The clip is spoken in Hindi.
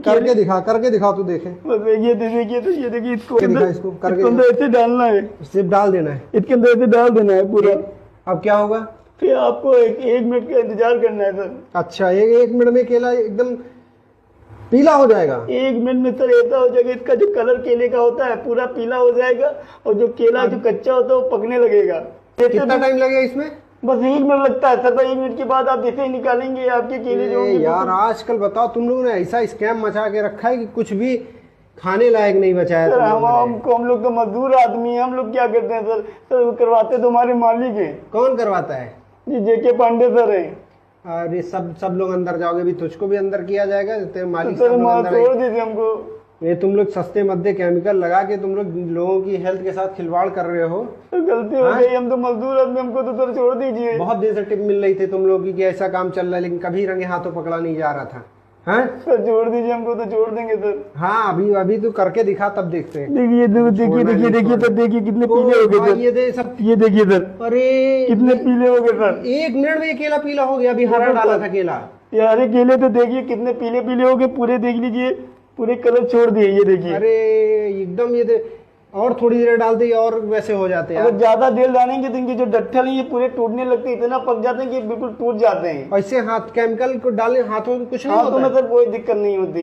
करके दिखा तू देखे। बस ये देखिए, तो ये देखिए इसको इसको करके अंदर ऐसे डालना है, सिर्फ डाल देना है। इसके अंदर ऐसे डाल देना है पूरा। अब क्या होगा? फिर आपको एक मिनट का इंतजार करना है सर। अच्छा, एक मिनट में केला एकदम पीला हो जाएगा? 1 मिनट में सर ऐसा हो जाएगा, इसका जो कलर केले का होता है पूरा पीला हो जाएगा, और जो केला जो कच्चा होता है वो पकने लगेगा। कितना टाइम लगेगा इसमें? बस 1 मिनट लगता है सर। 1 मिनट के बाद आप जैसे ही निकालेंगे आपके केले जो होंगे। यार आजकल बताओ, तुम लोगों ने ऐसा स्कैम मचा के रखा है कि कुछ भी खाने लायक नहीं बचा है। हम लोग तो मजदूर आदमी हैं, हम लोग क्या करते हैं सर? सर करवाते तो हमारे मालिक है। कौन करवाता है? जी जेके पांडे सर है। अरे सब लोग अंदर जाओगे भी, तुझको भी अंदर किया जाएगा, तेरे मालिक सर छोड़ दीजिए हमको। ये तुम लोग सस्ते मद्दे केमिकल लगा के तुम लोग लोगों की हेल्थ के साथ खिलवाड़ कर रहे हो। तो गलती हो गई, हम तो मजदूर आदमी, हमको तो सर छोड़ दीजिए। बहुत देर से टिप मिल रही थी तुम लोग की कि ऐसा काम चल रहा है, लेकिन कभी रंगे हाथों पकड़ा नहीं जा रहा था। हाँ सर छोड़ दीजिए हमको, तो छोड़ देंगे सर। हाँ, अभी तू करके दिखा, तब देखते हैं। देखिए सर, देखिए कितने पीले हो गए सर। ये दे सब, ये देखिए सर, अरे कितने पीले हो गए सर। 1 मिनट में ये केला पीला हो गया। अभी हरा डाला था केला। यार केले तो देखिए कितने पीले पीले हो गए पूरे, देख लीजिए पूरे कलर छोड़ दिए। ये देखिए, अरे एकदम ये और थोड़ी देर डाल दी और वैसे हो जाते हैं। अगर ज्यादा देर डालेंगे तो इनके जो डट्ठल है ये पूरे टूटने लगते हैं, इतना पक जाते हैं कि बिल्कुल टूट जाते हैं। ऐसे हाथ केमिकल को डालें हाथों में कुछ नहीं हाथों होता में सर कोई दिक्कत नहीं होती।